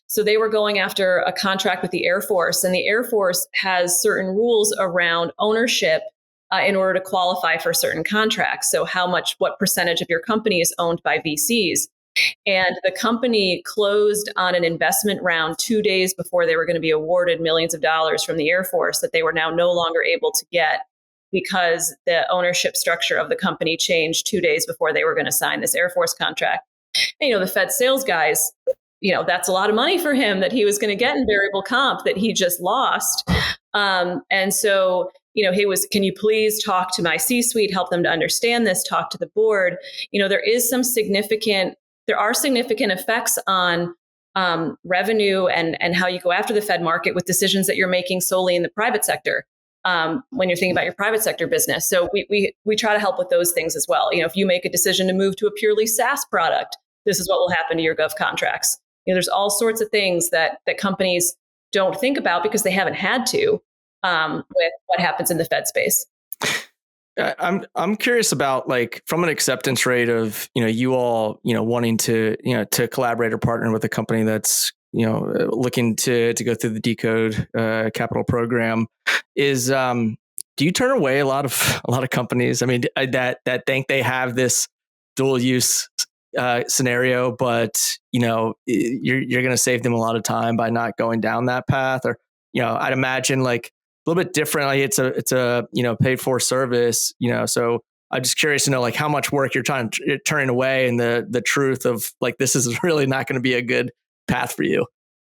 so they were going after a contract with the Air Force, and the Air Force has certain rules around ownership in order to qualify for certain contracts. So what percentage of your company is owned by VCs? And the company closed on an investment round 2 days before they were going to be awarded millions of dollars from the Air Force that they were now no longer able to get, because the ownership structure of the company changed 2 days before they were going to sign this Air Force contract. And, the Fed sales guys, that's a lot of money for him that he was going to get in variable comp that he just lost. And so, he was, can you please talk to my C-suite, help them to understand this, talk to the board. There are significant effects on revenue and how you go after the Fed market with decisions that you're making solely in the private sector. When you're thinking about your private sector business. So we try to help with those things as well. If you make a decision to move to a purely SaaS product, this is what will happen to your gov contracts. There's all sorts of things that companies don't think about because they haven't had to with what happens in the Fed space. I'm curious about, like, from an acceptance rate of, you all, wanting to, to collaborate or partner with a company that's, looking to go through the Dcode Capital program, is do you turn away a lot of companies? I mean, that think they have this dual use scenario, but you're going to save them a lot of time by not going down that path? Or I'd imagine, like, a little bit different. Like, it's a paid for service. So I'm just curious to know, like, how much work you're turning away, and the truth of, like, this is really not going to be a good path for you.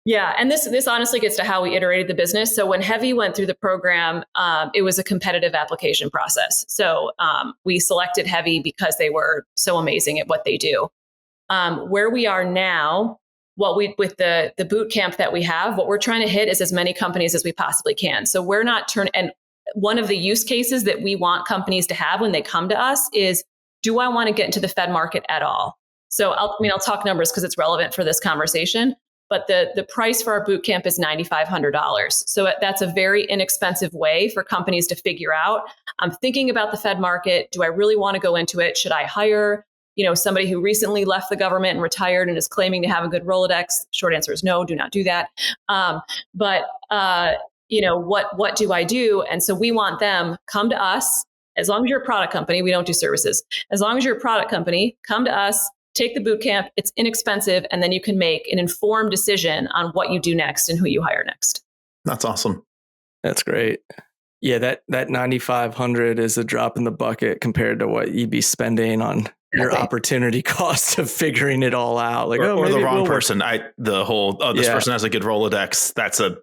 Yeah. And this honestly gets to how we iterated the business. So when Heavy went through the program, it was a competitive application process. So we selected Heavy because they were so amazing at what they do. Where we are now, with the boot camp that we have, what we're trying to hit is as many companies as we possibly can. So we're not and one of the use cases that we want companies to have when they come to us is, do I want to get into the Fed market at all? So I'll talk numbers because it's relevant for this conversation. But the price for our boot camp is $9,500. So that's a very inexpensive way for companies to figure out, I'm thinking about the Fed market. Do I really want to go into it? Should I hire, somebody who recently left the government and retired and is claiming to have a good Rolodex? Short answer is no, do not do that. What do I do? And so we want them, come to us. As long as you're a product company, we don't do services. As long as you're a product company, come to us, take the boot camp. It's inexpensive. And then you can make an informed decision on what you do next and who you hire next. That's awesome. That's great. Yeah, that 9,500 is a drop in the bucket compared to what you'd be spending on your opportunity cost of figuring it all out. Like, or the wrong person. This person has a good Rolodex. That's a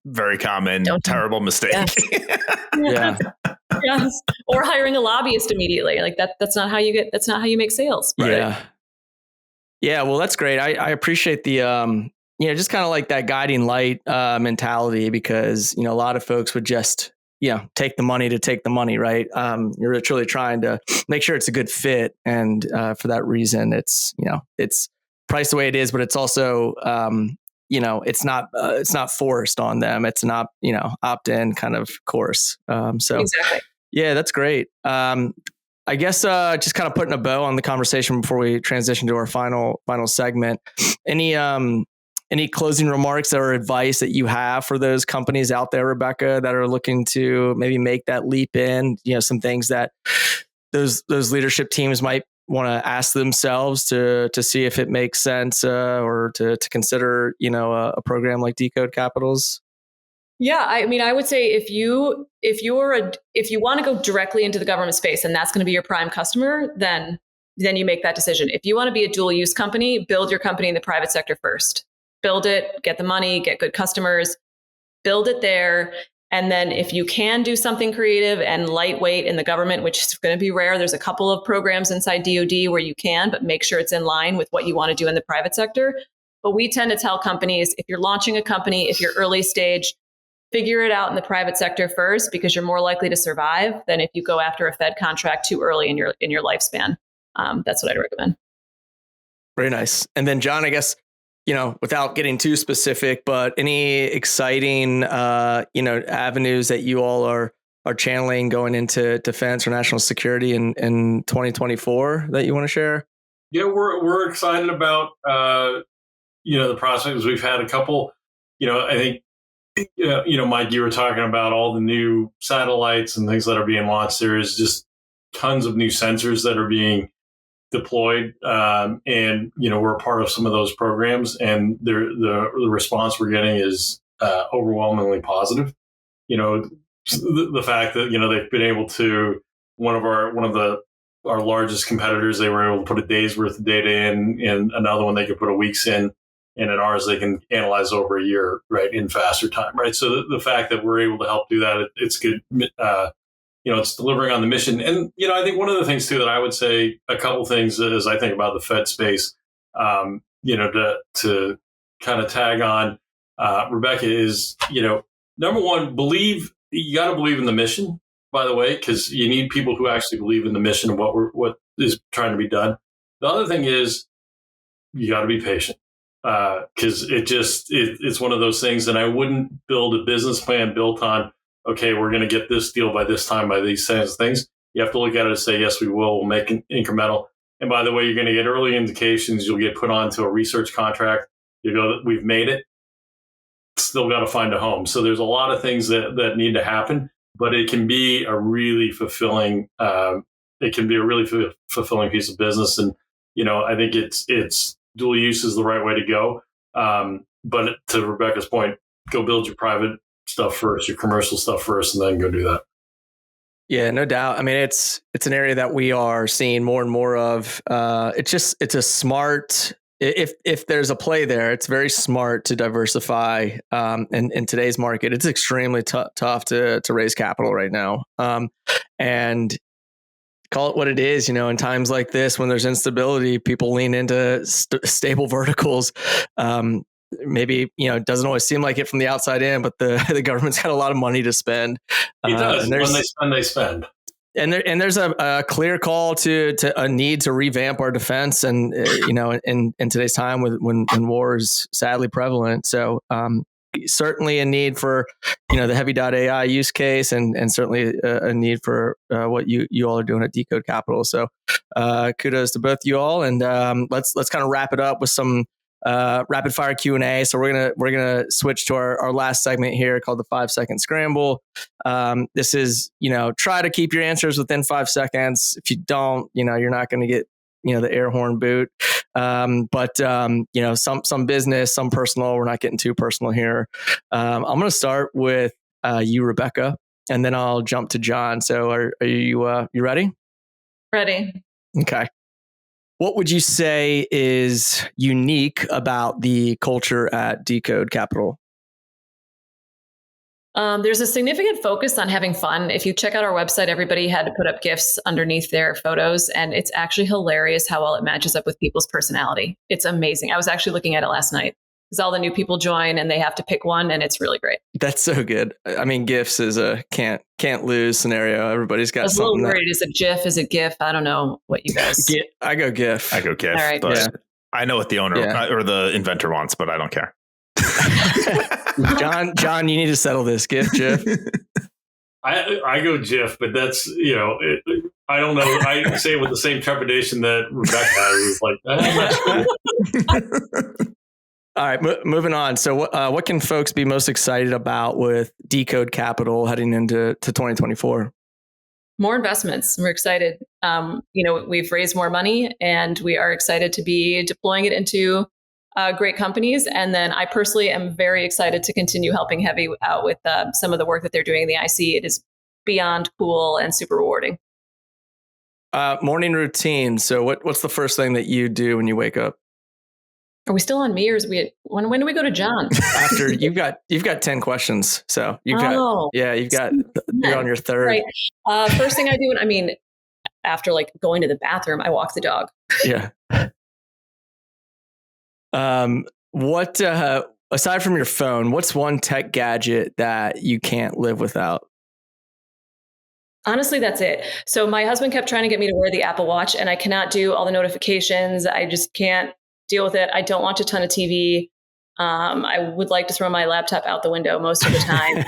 very common, terrible mistake. Yeah. Yes. Or hiring a lobbyist immediately. Like that's not how you make sales. Right? Yeah. Yeah. Well, that's great. I appreciate the, just kind of like that guiding light mentality, because, a lot of folks would just, take the money to take the money. Right. You're truly trying to make sure it's a good fit. And for that reason, it's priced the way it is, but it's also, it's not forced on them. It's an opt-in kind of course. So exactly. Yeah, that's great. I guess just kind of putting a bow on the conversation before we transition to our final segment. Any closing remarks or advice that you have for those companies out there, Rebecca, that are looking to maybe make that leap in? Some things that those leadership teams might want to ask themselves to see if it makes sense or to consider a program like Dcode Capital's? Yeah, I would say if you want to go directly into the government space and that's going to be your prime customer, then you make that decision. If you want to be a dual use company, build your company in the private sector first. build it, get the money, get good customers, build it there. And then if you can do something creative and lightweight in the government, which is going to be rare, there's a couple of programs inside DoD where you can, but make sure it's in line with what you want to do in the private sector. But we tend to tell companies, if you're launching a company, if you're early stage, figure it out in the private sector first, because you're more likely to survive than if you go after a Fed contract too early in your lifespan. That's what I'd recommend. Very nice. And then Jon, I guess, without getting too specific, but any exciting, avenues that you all are channeling going into defense or national security in 2024 that you want to share? Yeah, we're excited about, the prospects. We've had a couple, I think, Mike, you were talking about all the new satellites and things that are being launched. There is just tons of new sensors that are being deployed, and we're a part of some of those programs, and the response we're getting is overwhelmingly positive. The fact that they've been able to, one of our largest competitors, they were able to put a day's worth of data in, and another one they could put a week's in, and in ours they can analyze over a year, right, in faster time, right? So the fact that we're able to help do that, it's good. It's delivering on the mission. And, I think one of the things, too, that I would say, a couple things as I think about the Fed space, to kind of tag on Rebecca is, number one, you got to believe in the mission, by the way, because you need people who actually believe in the mission and what is trying to be done. The other thing is you got to be patient, because it's one of those things. And I wouldn't build a business plan built on, okay, we're going to get this deal by this time, by these kinds of things. You have to look at it and say, yes, we will. We'll make it incremental. And by the way, you're going to get early indications. You'll get put onto a research contract. You go, we've made it. Still got to find a home. So there's a lot of things that need to happen, but it can be a really fulfilling. Fulfilling piece of business. And I think it's dual use is the right way to go. But to Rebecca's point, go build your private stuff first, your commercial stuff first, and then go do that. Yeah, no doubt. I mean, it's an area that we are seeing more and more of. It's a smart. If there's a play there, it's very smart to diversify. In today's market, it's extremely tough to raise capital right now. And call it what it is. In times like this, when there's instability, people lean into stable verticals. Maybe, it doesn't always seem like it from the outside in, but the government's got a lot of money to spend. It does. When they spend. And there's a clear call to a need to revamp our defense, and in today's time when war is sadly prevalent. So certainly a need for the heavy.ai use case, and certainly a need for what you all are doing at Dcode Capital. So kudos to both you all, and let's kind of wrap it up with some rapid fire Q&A. So we're gonna switch to our last segment here called the 5-second scramble. This is try to keep your answers within 5 seconds. If you don't, you're not going to get the air horn boot. But some business, some personal. We're not getting too personal here. I'm going to start with you, Rebecca, and then I'll jump to Jon. So are you ready? Ready. Okay. What would you say is unique about the culture at Dcode Capital? There's a significant focus on having fun. If you check out our website, everybody had to put up GIFs underneath their photos, and it's actually hilarious how well it matches up with people's personality. It's amazing. I was actually looking at it last night because all the new people join and they have to pick one, and it's really great. That's so good. I mean, GIFs is a can't lose scenario. Everybody's got something. I was a little worried. Is it GIF? Is it GIF? I don't know what you guys. I go GIF. I go GIF. All right. But I know what the owner or the inventor wants, but I don't care. Jon, you need to settle this. GIF. I go GIF, but that's I don't know. I say it with the same trepidation that Rebecca has. Like, all right, moving on. So what can folks be most excited about with Dcode Capital heading into 2024? More investments. We're excited. We've raised more money, and we are excited to be deploying it into great companies. And then I personally am very excited to continue helping Heavy out with some of the work that they're doing in the IC. It is beyond cool and super rewarding. Morning routine. So what's the first thing that you do when you wake up? Are we still on me, or is when do we go to Jon? After you've got 10 questions, so you're on your third. Right. First thing I do, after like going to the bathroom, I walk the dog. Yeah. What aside from your phone, what's one tech gadget that you can't live without? Honestly, that's it. So my husband kept trying to get me to wear the Apple Watch, and I cannot do all the notifications. I just can't deal with it. I don't watch a ton of TV. I would like to throw my laptop out the window most of the time.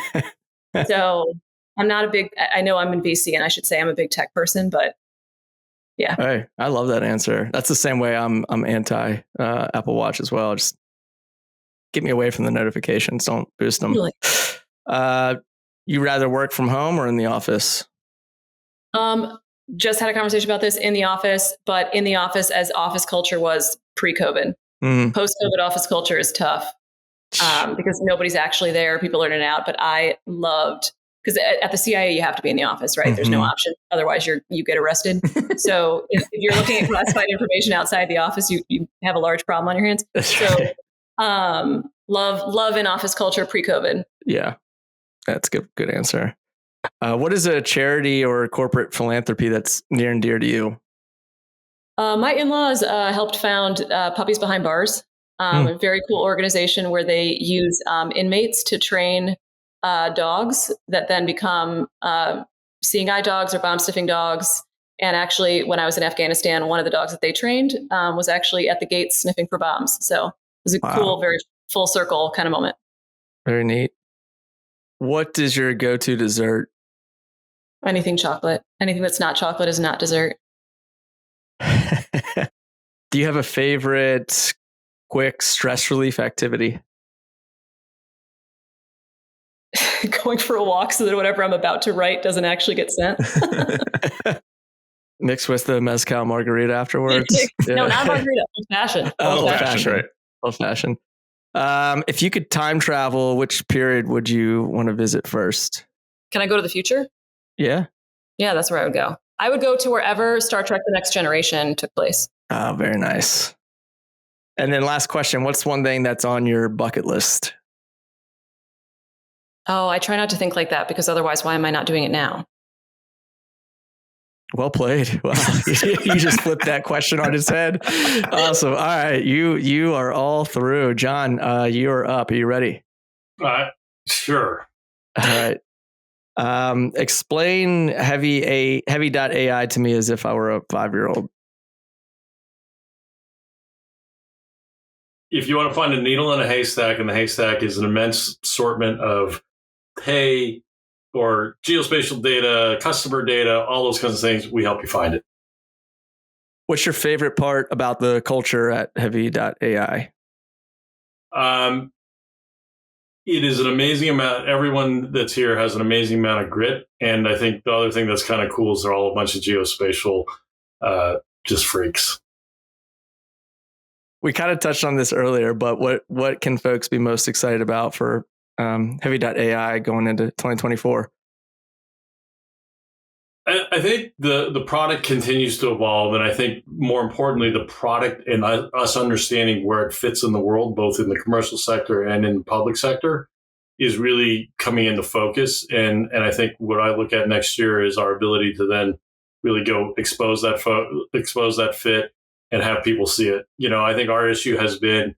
So I'm not I know I'm in VC and I should say I'm a big tech person, but yeah. Hey, I love that answer. That's the same way I'm anti Apple Watch as well. Just get me away from the notifications. Don't boost them. Really? You rather work from home or in the office? Just had a conversation about this in the office, but in the office as office culture was pre-COVID. Post-COVID office culture is tough because nobody's actually there. People are in and out. But I loved, because at the CIA, you have to be in the office, right? There's no option. Otherwise, you get arrested. So if you're looking at classified information outside the office, you have a large problem on your hands. So love in office culture pre-COVID. Yeah, that's good answer. What is a charity or corporate philanthropy that's near and dear to you? My in-laws helped found Puppies Behind Bars, a very cool organization where they use inmates to train dogs that then become seeing eye dogs or bomb sniffing dogs. And actually, when I was in Afghanistan, one of the dogs that they trained was actually at the gates sniffing for bombs. So it was a cool, very full circle kind of moment. Very neat. What is your go-to dessert? Anything chocolate. Anything that's not chocolate is not dessert. Do you have a favorite quick stress relief activity? Going for a walk so that whatever I'm about to write doesn't actually get sent. Mixed with the mezcal margarita afterwards. No, not margarita. Old fashioned. Old fashioned. Right. Old fashioned. If you could time travel, which period would you want to visit first? Can I go to the future? Yeah. Yeah, that's where I would go. I would go to wherever Star Trek: The Next Generation took place. Oh, very nice. And then last question, what's one thing that's on your bucket list? Oh, I try not to think like that because otherwise, why am I not doing it now? Well played. Wow. You just flipped that question on its head. Awesome. All right. You are all through. Jon, you are up. Are you ready? Sure. All right. Explain Heavy.AI to me as if I were a 5-year-old. If you want to find a needle in a haystack, and the haystack is an immense assortment of pay or geospatial data, customer data, all those kinds of things, we help you find it. What's your favorite part about the culture at Heavy.AI? It is an amazing amount. Everyone that's here has an amazing amount of grit. And I think the other thing that's kind of cool is they're all a bunch of geospatial just freaks. We kind of touched on this earlier, but what can folks be most excited about for Heavy.AI going into 2024? I think the product continues to evolve. And I think more importantly, the product and us understanding where it fits in the world, both in the commercial sector and in the public sector, is really coming into focus. And I think what I look at next year is our ability to then really go expose that fit and have people see it. You know, I think our issue has been,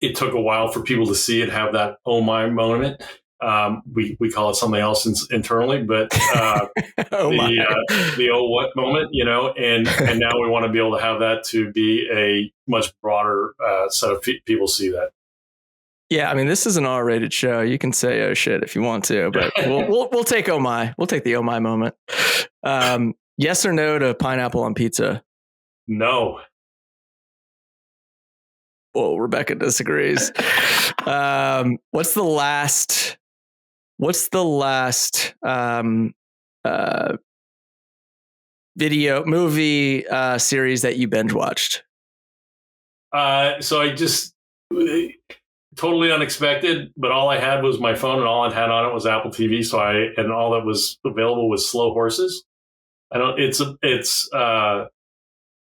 it took a while for people to see it, have that oh my moment. We call it something else internally, but the oh what moment, you know, and now we want to be able to have that to be a much broader set of people see that. Yeah, I mean, this is an R-rated show. You can say oh shit if you want to, but we'll take oh my. We'll take the oh my moment. Yes or no to pineapple on pizza? No. Whoa, Rebecca disagrees. What's the last movie series that you binge watched? So I just totally unexpected, but all I had was my phone, and all I had on it was Apple TV. And all that was available was Slow Horses.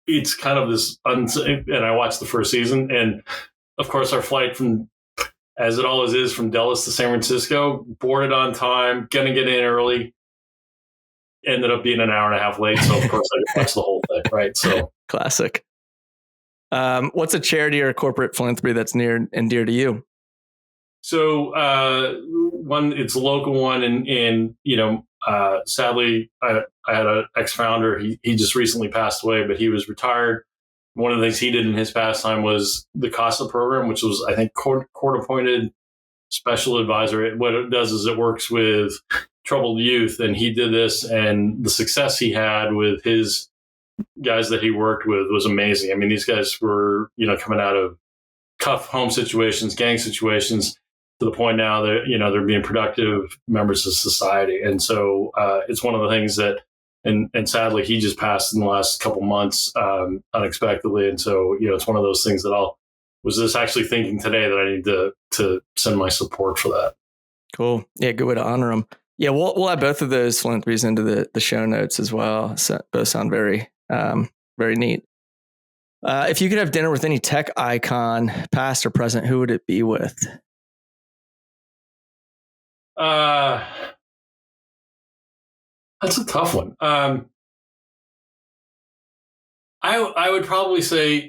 it's kind of this, and I watched the first season, and of course our flight from, as it always is, from Dallas to San Francisco, boarded on time, gonna get in early, ended up being an hour and a half late. So of course I could watch the whole thing, right? So classic. What's a charity or corporate philanthropy that's near and dear to you? So one, it's a local one, and sadly, I had an ex-founder. He just recently passed away, but he was retired. One of the things he did in his pastime was the CASA program, which was, I think, court-appointed special advisor. What it does is it works with troubled youth, and he did this, and the success he had with his guys that he worked with was amazing. I mean, these guys were, coming out of tough home situations, gang situations, to the point now that, they're being productive members of society. And so it's one of the things that, and sadly, he just passed in the last couple months unexpectedly. And so, it's one of those things that was just actually thinking today that I need to send my support for that. Cool. Yeah, good way to honor them. Yeah, we'll add both of those philanthropies into the show notes as well. So both sound very, very neat. If you could have dinner with any tech icon, past or present, who would it be with? That's a tough one. I would probably say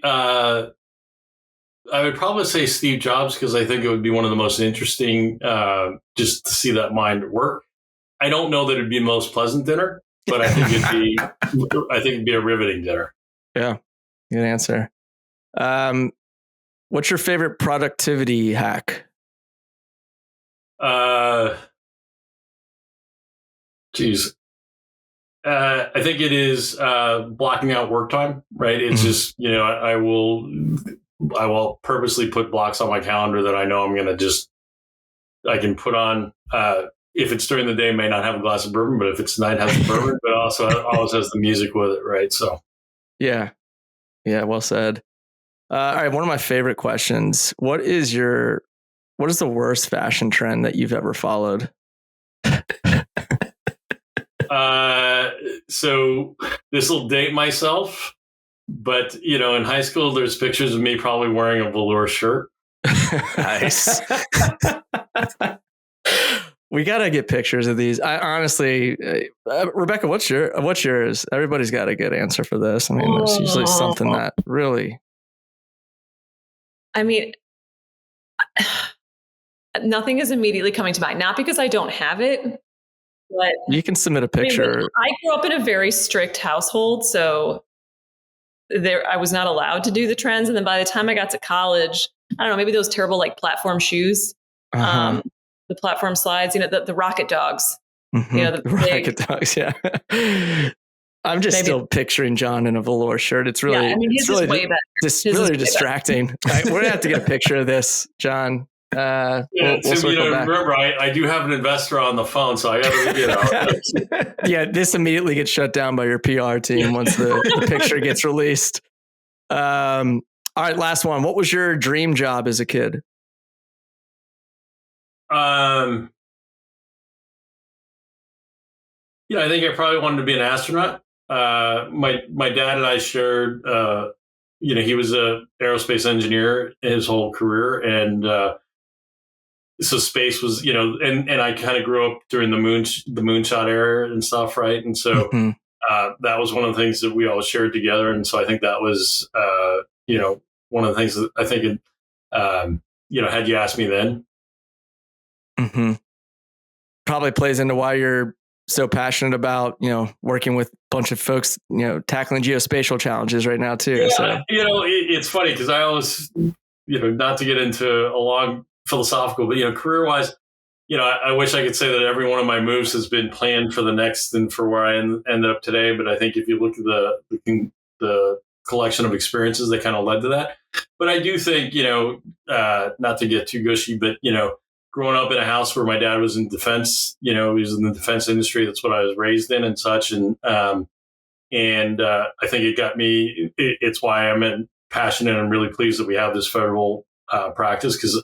Steve Jobs, because I think it would be one of the most interesting, just to see that mind work. I don't know that it'd be the most pleasant dinner, but I think it'd be a riveting dinner. Yeah, good answer. What's your favorite productivity hack? I think it is blocking out work time, right? It's just, I will purposely put blocks on my calendar that I know I'm going to I can put on, if it's during the day, may not have a glass of bourbon, but if it's night, has the bourbon, but also always has the music with it, right? So, yeah, well said. All right, one of my favorite questions: what is the worst fashion trend that you've ever followed? So this will date myself, but in high school, there's pictures of me probably wearing a velour shirt. Nice. We gotta get pictures of these. I honestly, Rebecca, what's yours? Everybody's got a good answer for this. I mean, there's usually something that really. I mean, nothing is immediately coming to mind. Not because I don't have it, but you can submit a picture. I grew up in a very strict household, so I was not allowed to do the trends. And then by the time I got to college, I don't know, maybe those terrible platform shoes. The platform slides, the rocket dogs. Mm-hmm. The rocket dogs, yeah. I'm just still picturing Jon in a velour shirt. It's really, it's really way better. Really distracting. We're gonna have to get a picture of this, Jon. We'll remember, I do have an investor on the phone, so I got to, Yeah, this immediately gets shut down by your PR team once the picture gets released. All right, last one. What was your dream job as a kid? I think I probably wanted to be an astronaut. My dad and I shared, he was a aerospace engineer his whole career. And so space was, and I kind of grew up during the moonshot era and stuff. Right. And so that was one of the things that we all shared together. And so I think that was, one of the things that I think, had you asked me then. Mm-hmm. Probably plays into why you're so passionate about, working with a bunch of folks, tackling geospatial challenges right now too. Yeah, so. It's funny because I always, not to get into a long philosophical, but, career wise, I wish I could say that every one of my moves has been planned for the next and for where I ended up today. But I think if you look at the collection of experiences that kind of led to that, but I do think, not to get too gushy, but, growing up in a house where my dad was in defense, he was in the defense industry. That's what I was raised in and such. And I think it got me, it's why I'm passionate and really pleased that we have this federal practice, because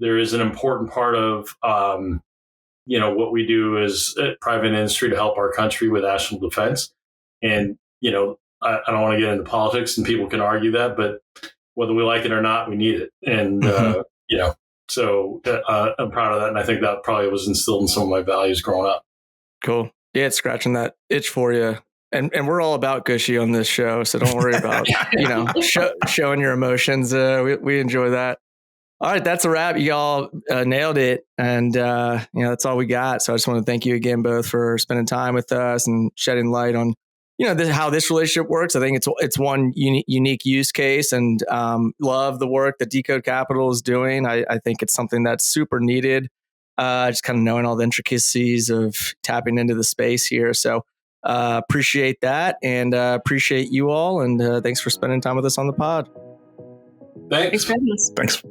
there is an important part of, what we do as private industry to help our country with national defense. And, I don't want to get into politics, and people can argue that, but whether we like it or not, we need it. And, so I'm proud of that. And I think that probably was instilled in some of my values growing up. Cool. Yeah, it's scratching that itch for you. And we're all about gushy on this show. So don't worry about, showing your emotions. We enjoy that. All right, that's a wrap. You all nailed it. And, that's all we got. So I just want to thank you again, both, for spending time with us and shedding light on, how this relationship works. I think it's one unique use case, and love the work that Dcode Capital is doing. I think it's something that's super needed. Just kind of knowing all the intricacies of tapping into the space here. So appreciate that, and appreciate you all. And thanks for spending time with us on the pod. Thanks. Thanks for having us. Thanks.